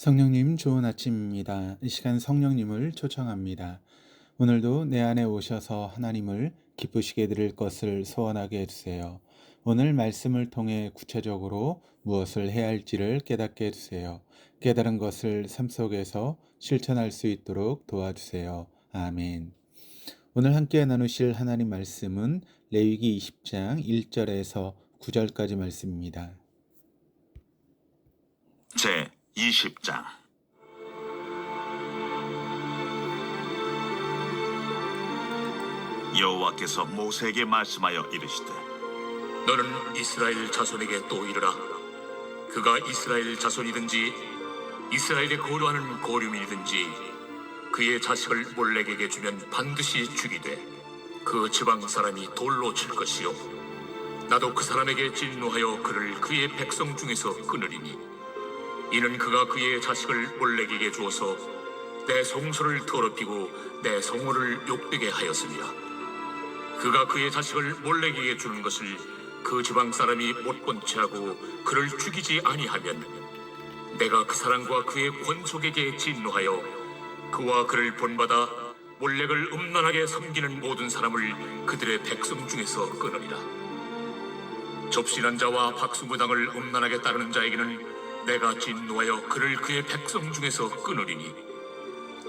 성령님 좋은 아침입니다. 이 시간 성령님을 초청합니다. 오늘도 내 안에 오셔서 하나님을 기쁘시게 드릴 것을 소원하게 해주세요. 오늘 말씀을 통해 구체적으로 무엇을 해야 할지를 깨닫게 해주세요. 깨달은 것을 삶 속에서 실천할 수 있도록 도와주세요. 아멘. 오늘 함께 나누실 하나님 말씀은 레위기 20장 1절에서 9절까지 말씀입니다. 제 20장. 여호와께서 모세에게 말씀하여 이르시되, 너는 이스라엘 자손에게 또 이르라. 그가 이스라엘 자손이든지 이스라엘에 거류하는 거류민이든지 그의 자식을 몰렉에게 주면 반드시 죽이되 그 지방 사람이 돌로 칠 것이요 나도 그 사람에게 진노하여 그를 그의 백성 중에서 끊으리니 이는 그가 그의 자식을 몰렉에게 주어서 내 성소를 더럽히고 내 성호를 욕되게 하였습니다. 그가 그의 자식을 몰렉에게 주는 것을 그 지방 사람이 못 본 채하고 그를 죽이지 아니하면 내가 그 사람과 그의 권속에게 진노하여 그와 그를 본받아 몰렉을 음란하게 섬기는 모든 사람을 그들의 백성 중에서 끊으리라. 접신한 자와 박수무당을 음란하게 따르는 자에게는 내가 진노하여 그를 그의 백성 중에서 끊으리니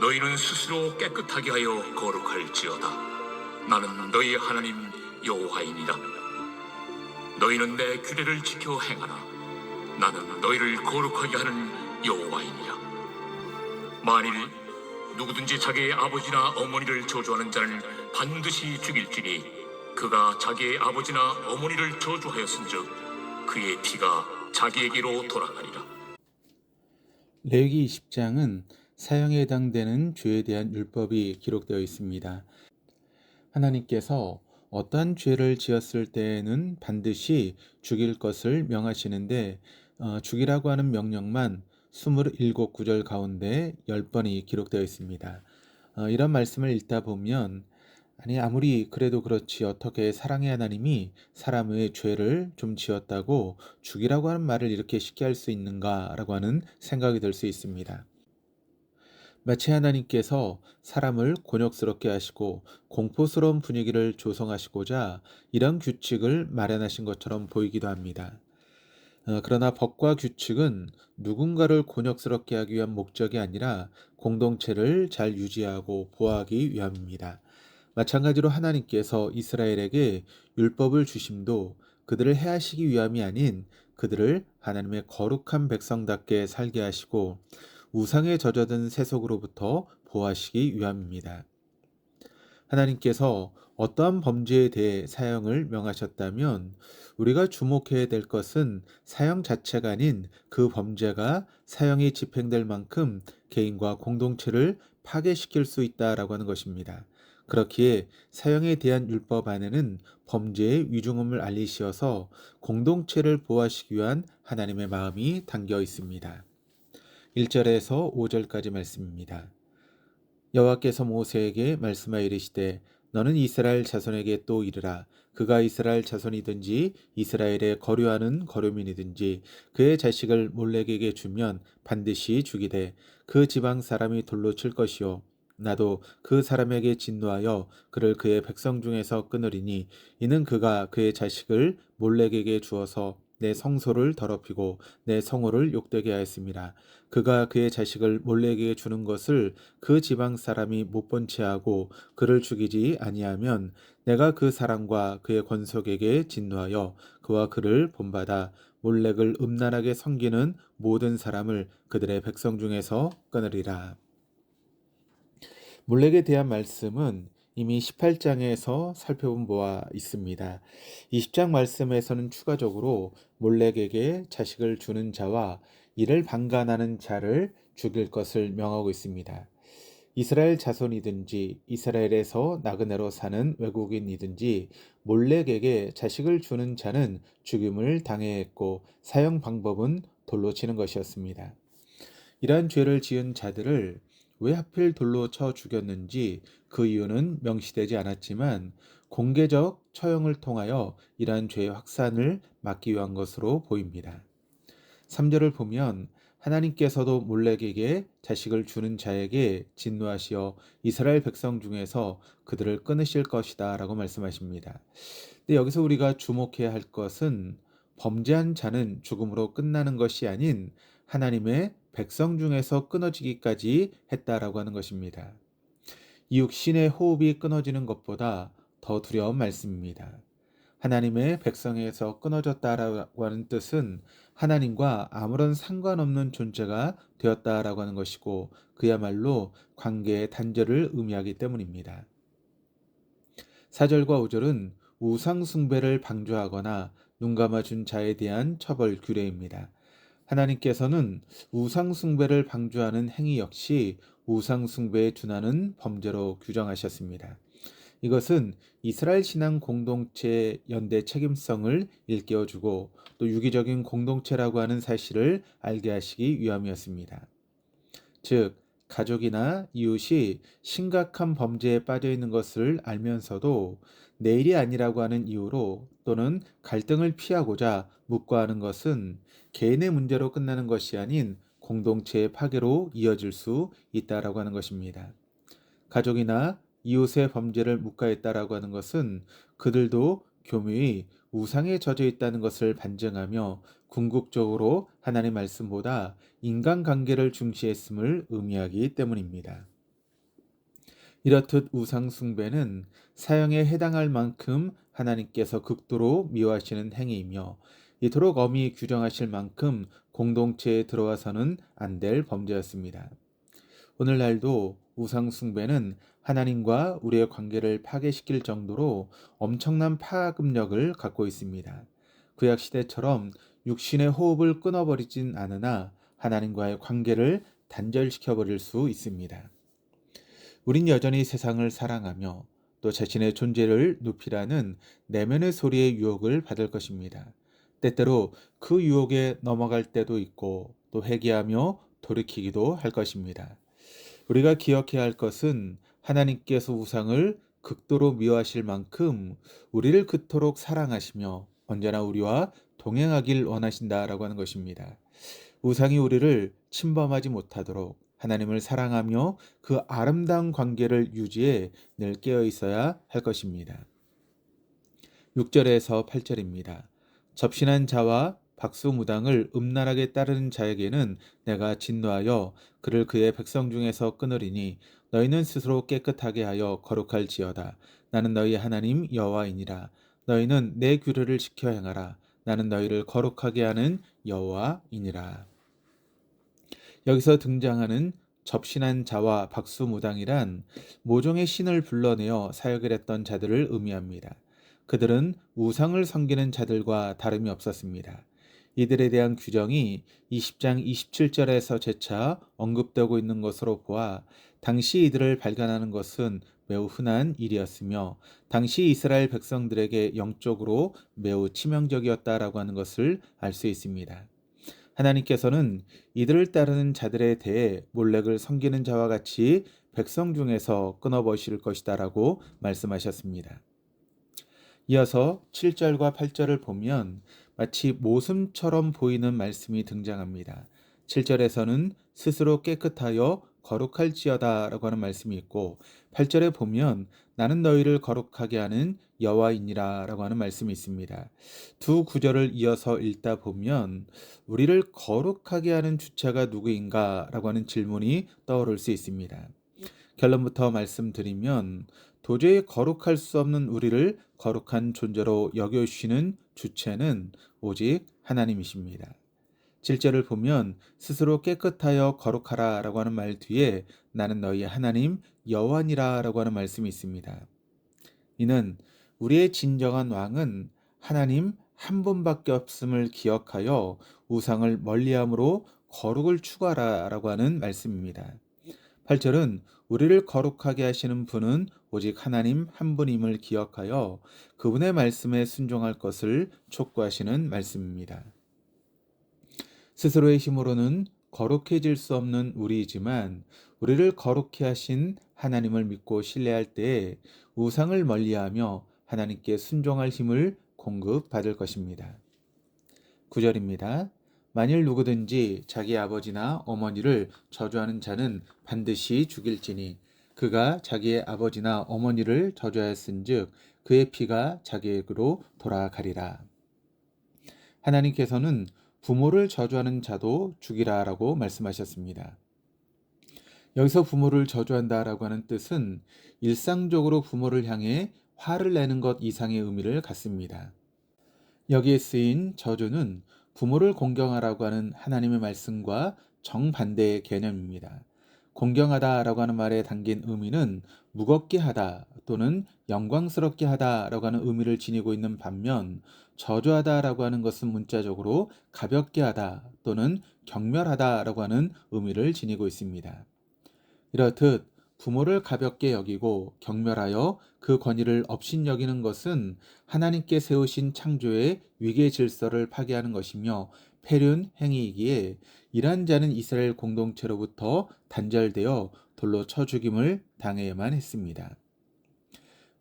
너희는 스스로 깨끗하게 하여 거룩할지어다. 나는 너희 하나님 여호와이니라. 너희는 내 규례를 지켜 행하라. 나는 너희를 거룩하게 하는 여호와이니라. 만일 누구든지 자기의 아버지나 어머니를 저주하는 자는 반드시 죽일지니 그가 자기의 아버지나 어머니를 저주하였은즉 그의 피가 자기에게로 돌아가리라. 레위기 20장은 사형에 해당되는 죄에 대한 율법이 기록되어 있습니다. 하나님께서 어떠한 죄를 지었을 때에는 반드시 죽일 것을 명하시는데 죽이라고 하는 명령만 27구절 가운데 10번이 기록되어 있습니다. 이런 말씀을 읽다 보면 아무리 그래도 그렇지 어떻게 사랑의 하나님이 사람의 죄를 좀 지었다고 죽이라고 하는 말을 이렇게 쉽게 할 수 있는가라고 하는 생각이 들 수 있습니다. 마치 하나님께서 사람을 곤욕스럽게 하시고 공포스러운 분위기를 조성하시고자 이런 규칙을 마련하신 것처럼 보이기도 합니다. 그러나 법과 규칙은 누군가를 곤욕스럽게 하기 위한 목적이 아니라 공동체를 잘 유지하고 보호하기 위함입니다. 마찬가지로 하나님께서 이스라엘에게 율법을 주심도 그들을 해하시기 위함이 아닌 그들을 하나님의 거룩한 백성답게 살게 하시고 우상에 젖어든 세속으로부터 보호하시기 위함입니다. 하나님께서 어떠한 범죄에 대해 사형을 명하셨다면 우리가 주목해야 될 것은 사형 자체가 아닌 그 범죄가 사형이 집행될 만큼 개인과 공동체를 파괴시킬 수 있다라고 하는 것입니다. 그렇기에 사형에 대한 율법 안에는 범죄의 위중함을 알리시어서 공동체를 보호하시기 위한 하나님의 마음이 담겨 있습니다. 1절에서 5절까지 말씀입니다. 여호와께서 모세에게 말씀하여 이르시되 너는 이스라엘 자손에게 또 이르라. 그가 이스라엘 자손이든지 이스라엘에 거류하는 거류민이든지 그의 자식을 몰렉에게 주면 반드시 죽이되 그 지방 사람이 돌로 칠 것이요 나도 그 사람에게 진노하여 그를 그의 백성 중에서 끊으리니 이는 그가 그의 자식을 몰렉에게 주어서 내 성소를 더럽히고 내 성호를 욕되게 하였습니다. 그가 그의 자식을 몰렉에게 주는 것을 그 지방 사람이 못 본 채하고 그를 죽이지 아니하면 내가 그 사람과 그의 권속에게 진노하여 그와 그를 본받아 몰렉을 음란하게 섬기는 모든 사람을 그들의 백성 중에서 끊으리라. 몰렉에 대한 말씀은 이미 18장에서 살펴본 바와 있습니다. 20장 말씀에서는 추가적으로 몰렉에게 자식을 주는 자와 이를 방관하는 자를 죽일 것을 명하고 있습니다. 이스라엘 자손이든지 이스라엘에서 나그네로 사는 외국인이든지 몰렉에게 자식을 주는 자는 죽임을 당해야 했고 사형 방법은 돌로 치는 것이었습니다. 이러한 죄를 지은 자들을 왜 하필 돌로 쳐 죽였는지 그 이유는 명시되지 않았지만 공개적 처형을 통하여 이러한 죄의 확산을 막기 위한 것으로 보입니다. 3절을 보면 하나님께서도 몰렉에게 자식을 주는 자에게 진노하시어 이스라엘 백성 중에서 그들을 끊으실 것이다 라고 말씀하십니다. 근데 여기서 우리가 주목해야 할 것은 범죄한 자는 죽음으로 끝나는 것이 아닌 하나님의 백성 중에서 끊어지기까지 했다라고 하는 것입니다. 이 육신의 호흡이 끊어지는 것보다 더 두려운 말씀입니다. 하나님의 백성에서 끊어졌다라고 하는 뜻은 하나님과 아무런 상관없는 존재가 되었다라고 하는 것이고 그야말로 관계의 단절을 의미하기 때문입니다. 4절과 5절은 우상 숭배를 방조하거나 눈 감아준 자에 대한 처벌 규례입니다. 하나님께서는 우상 숭배를 방조하는 행위 역시 우상 숭배에 준하는 범죄로 규정하셨습니다. 이것은 이스라엘 신앙 공동체의 연대 책임성을 일깨워주고 또 유기적인 공동체라고 하는 사실을 알게 하시기 위함이었습니다. 즉, 가족이나 이웃이 심각한 범죄에 빠져 있는 것을 알면서도 내일이 아니라고 하는 이유로 또는 갈등을 피하고자 묵과하는 것은 개인의 문제로 끝나는 것이 아닌 공동체의 파괴로 이어질 수 있다라고 하는 것입니다. 가족이나 이웃의 범죄를 묵과했다라고 하는 것은 그들도 교묘히 우상에 젖어 있다는 것을 반증하며 궁극적으로 하나님의 말씀보다 인간관계를 중시했음을 의미하기 때문입니다. 이렇듯 우상 숭배는 사형에 해당할 만큼 하나님께서 극도로 미워하시는 행위이며 이토록 엄히 규정하실 만큼 공동체에 들어와서는 안 될 범죄였습니다. 오늘날도 우상 숭배는 하나님과 우리의 관계를 파괴시킬 정도로 엄청난 파급력을 갖고 있습니다. 구약 시대처럼 육신의 호흡을 끊어버리진 않으나 하나님과의 관계를 단절시켜 버릴 수 있습니다. 우린 여전히 세상을 사랑하며 또 자신의 존재를 높이라는 내면의 소리의 유혹을 받을 것입니다. 때때로 그 유혹에 넘어갈 때도 있고 또 회개하며 돌이키기도 할 것입니다. 우리가 기억해야 할 것은 하나님께서 우상을 극도로 미워하실 만큼 우리를 그토록 사랑하시며 언제나 우리와 동행하길 원하신다라고 하는 것입니다. 우상이 우리를 침범하지 못하도록 하나님을 사랑하며 그 아름다운 관계를 유지해 늘 깨어 있어야 할 것입니다. 6절에서 8절입니다. 접신한 자와 박수무당을 음란하게 따르는 자에게는 내가 진노하여 그를 그의 백성 중에서 끊으리니 너희는 스스로 깨끗하게 하여 거룩할지어다. 나는 너희 하나님 여호와이니라. 너희는 내 규례를 지켜 행하라. 나는 너희를 거룩하게 하는 여호와이니라. 여기서 등장하는 접신한 자와 박수무당이란 모종의 신을 불러내어 사역을 했던 자들을 의미합니다. 그들은 우상을 섬기는 자들과 다름이 없었습니다. 이들에 대한 규정이 20장 27절에서 재차 언급되고 있는 것으로 보아 당시 이들을 발견하는 것은 매우 흔한 일이었으며 당시 이스라엘 백성들에게 영적으로 매우 치명적이었다라고 하는 것을 알 수 있습니다. 하나님께서는 이들을 따르는 자들에 대해 몰렉을 섬기는 자와 같이 백성 중에서 끊어버리실 것이다라고 말씀하셨습니다. 이어서 7절과 8절을 보면 마치 모순처럼 보이는 말씀이 등장합니다. 7절에서는 스스로 깨끗하여 거룩할지어다 라고 하는 말씀이 있고 8절에 보면 나는 너희를 거룩하게 하는 여호와이니라 라고 하는 말씀이 있습니다. 두 구절을 이어서 읽다 보면 우리를 거룩하게 하는 주체가 누구인가 라고 하는 질문이 떠오를 수 있습니다. 결론부터 말씀드리면 도저히 거룩할 수 없는 우리를 거룩한 존재로 여겨주시는 주체는 오직 하나님이십니다. 7절을 보면 스스로 깨끗하여 거룩하라 라고 하는 말 뒤에 나는 너희 하나님 여호와니라 라고 하는 말씀이 있습니다. 이는 우리의 진정한 왕은 하나님 한 분밖에 없음을 기억하여 우상을 멀리함으로 거룩을 추구하라 라고 하는 말씀입니다. 8절은 우리를 거룩하게 하시는 분은 오직 하나님 한 분임을 기억하여 그분의 말씀에 순종할 것을 촉구하시는 말씀입니다. 스스로의 힘으로는 거룩해질 수 없는 우리이지만 우리를 거룩해 하신 하나님을 믿고 신뢰할 때에 우상을 멀리하며 하나님께 순종할 힘을 공급받을 것입니다. 9절입니다. 만일 누구든지 자기 아버지나 어머니를 저주하는 자는 반드시 죽일지니 그가 자기의 아버지나 어머니를 저주하였은즉 그의 피가 자기에게로 돌아가리라. 하나님께서는 부모를 저주하는 자도 죽이라라고 말씀하셨습니다. 여기서 부모를 저주한다라고 하는 뜻은 일상적으로 부모를 향해 화를 내는 것 이상의 의미를 갖습니다. 여기에 쓰인 저주는 부모를 공경하라고 하는 하나님의 말씀과 정반대의 개념입니다. 공경하다라고 하는 말에 담긴 의미는 무겁게 하다 또는 영광스럽게 하다라고 하는 의미를 지니고 있는 반면 저주하다라고 하는 것은 문자적으로 가볍게 하다 또는 경멸하다라고 하는 의미를 지니고 있습니다. 이렇듯 부모를 가볍게 여기고 경멸하여 그 권위를 업신여기는 것은 하나님께 세우신 창조의 위계 질서를 파괴하는 것이며 폐륜 행위이기에 이러한 자는 이스라엘 공동체로부터 단절되어 돌로 쳐 죽임을 당해야만 했습니다.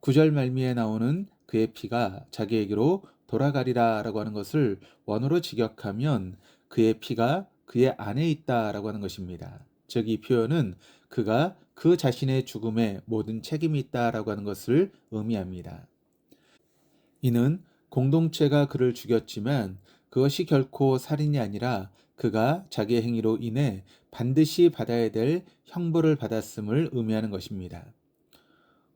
9절 말미에 나오는 그의 피가 자기에게로 돌아가리라 라고 하는 것을 원어로 직역하면 그의 피가 그의 안에 있다 라고 하는 것입니다. 즉 이 표현은 그가 그 자신의 죽음에 모든 책임이 있다라고 하는 것을 의미합니다. 이는 공동체가 그를 죽였지만 그것이 결코 살인이 아니라 그가 자기의 행위로 인해 반드시 받아야 될 형벌을 받았음을 의미하는 것입니다.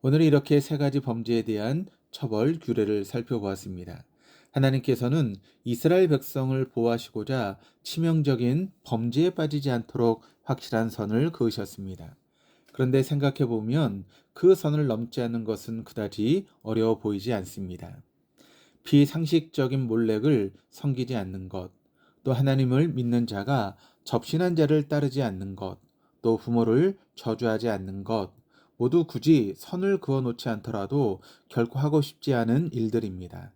오늘은 이렇게 세 가지 범죄에 대한 처벌 규례를 살펴보았습니다. 하나님께서는 이스라엘 백성을 보호하시고자 치명적인 범죄에 빠지지 않도록 확실한 선을 그으셨습니다. 그런데 생각해 보면 그 선을 넘지 않는 것은 그다지 어려워 보이지 않습니다. 비상식적인 몰렉을 섬기지 않는 것, 또 하나님을 믿는 자가 접신한 자를 따르지 않는 것, 또 부모를 저주하지 않는 것, 모두 굳이 선을 그어 놓지 않더라도 결코 하고 싶지 않은 일들입니다.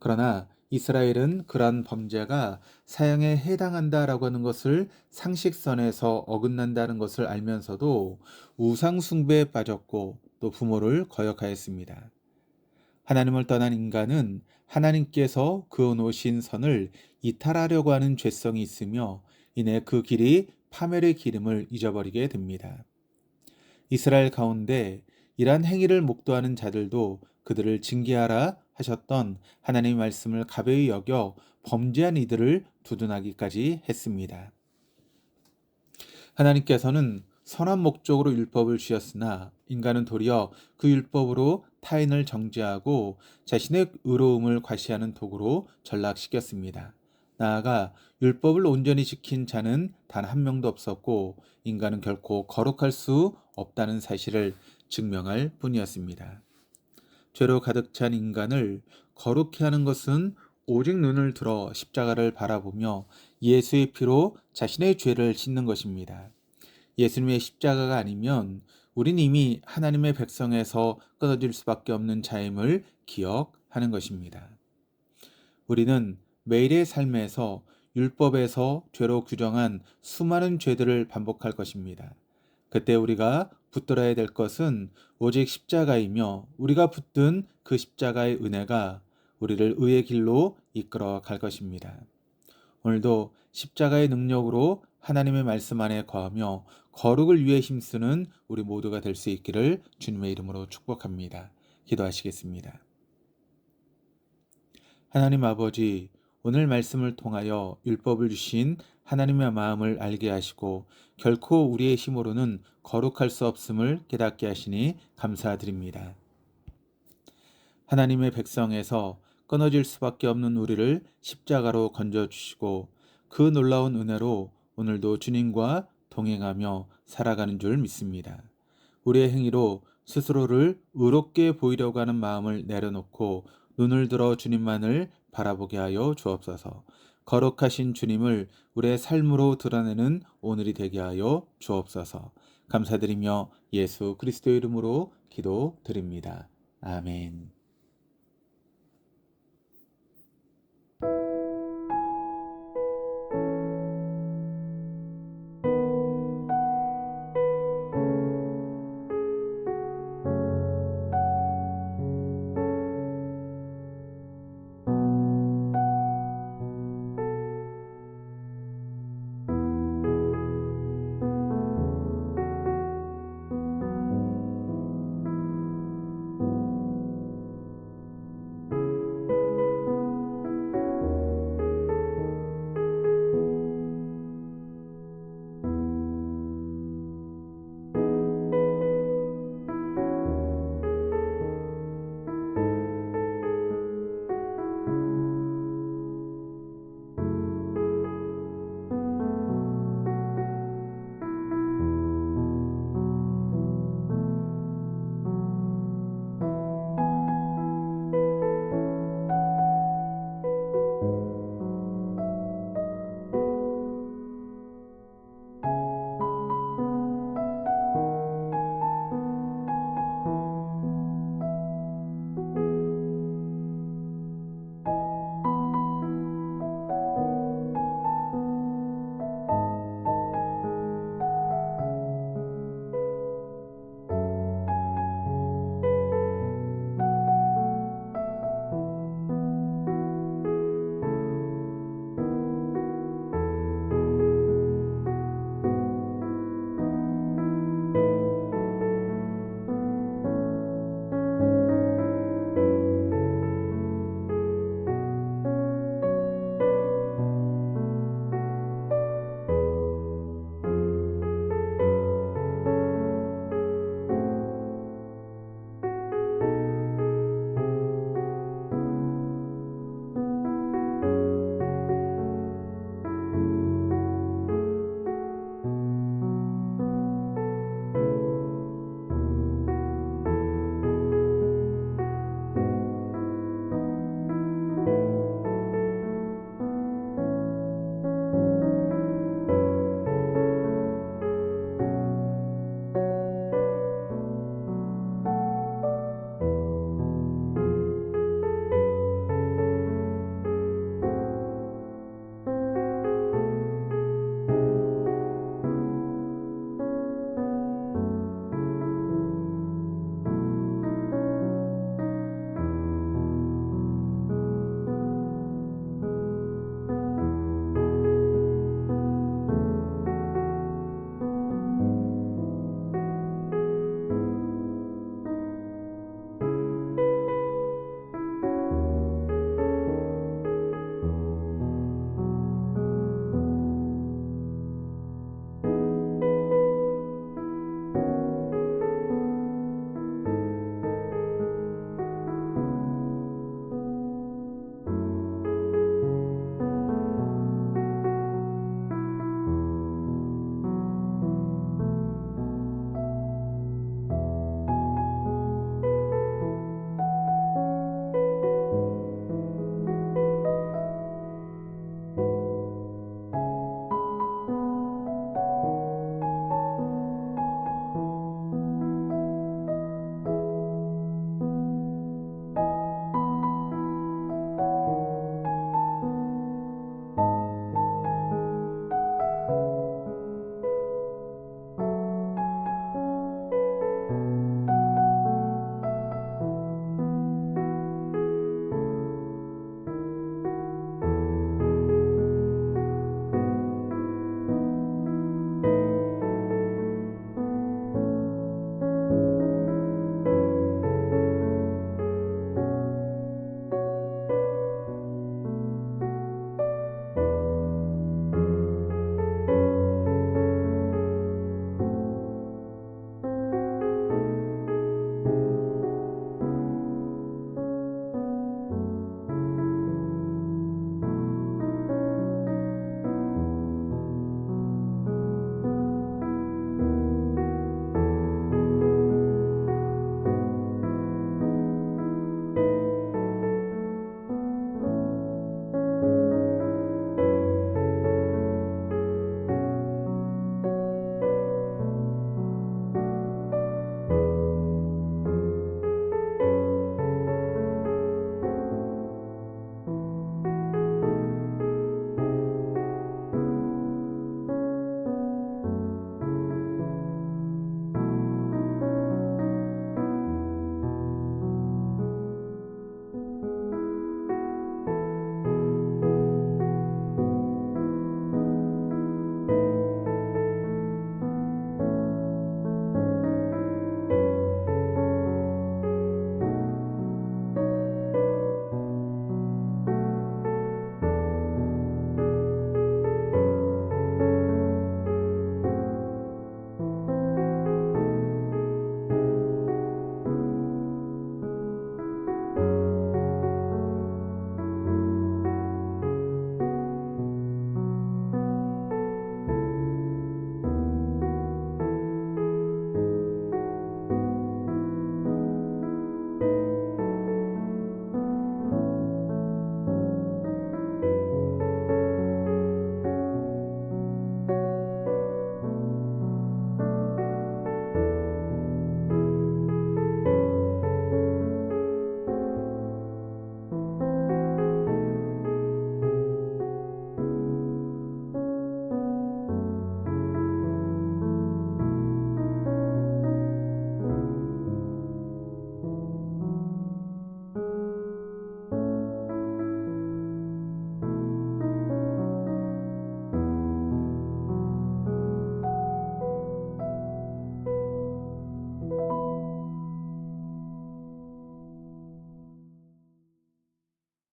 그러나 이스라엘은 그러한 범죄가 사형에 해당한다라고 하는 것을 상식선에서 어긋난다는 것을 알면서도 우상 숭배에 빠졌고 또 부모를 거역하였습니다. 하나님을 떠난 인간은 하나님께서 그어 놓으신 선을 이탈하려고 하는 죄성이 있으며 이내 그 길이 파멸의 기름을 잊어버리게 됩니다. 이스라엘 가운데 이러한 행위를 목도하는 자들도 그들을 징계하라 하셨던 하나님의 말씀을 가벼이 여겨 범죄한 이들을 두둔하기까지 했습니다. 하나님께서는 선한 목적으로 율법을 주셨으나 인간은 도리어 그 율법으로 타인을 정죄하고 자신의 의로움을 과시하는 도구로 전락시켰습니다. 나아가 율법을 온전히 지킨 자는 단 한 명도 없었고 인간은 결코 거룩할 수 없다는 사실을 증명할 뿐이었습니다. 죄로 가득 찬 인간을 거룩해 하는 것은 오직 눈을 들어 십자가를 바라보며 예수의 피로 자신의 죄를 씻는 것입니다. 예수님의 십자가가 아니면 우린 이미 하나님의 백성에서 끊어질 수밖에 없는 자임을 기억하는 것입니다. 우리는 매일의 삶에서 율법에서 죄로 규정한 수많은 죄들을 반복할 것입니다. 그때 우리가 붙들어야 될 것은 오직 십자가이며 우리가 붙든 그 십자가의 은혜가 우리를 의의 길로 이끌어 갈 것입니다. 오늘도 십자가의 능력으로 하나님의 말씀 안에 거하며 거룩을 위해 힘쓰는 우리 모두가 될 수 있기를 주님의 이름으로 축복합니다. 기도하시겠습니다. 하나님 아버지, 오늘 말씀을 통하여 율법을 주신 하나님의 마음을 알게 하시고 결코 우리의 힘으로는 거룩할 수 없음을 깨닫게 하시니 감사드립니다. 하나님의 백성에서 끊어질 수밖에 없는 우리를 십자가로 건져주시고 그 놀라운 은혜로 오늘도 주님과 동행하며 살아가는 줄 믿습니다. 우리의 행위로 스스로를 의롭게 보이려고 하는 마음을 내려놓고 눈을 들어 주님만을 바라보게 하여 주옵소서. 거룩하신 주님을 우리의 삶으로 드러내는 오늘이 되게 하여 주옵소서. 감사드리며 예수 그리스도의 이름으로 기도드립니다. 아멘.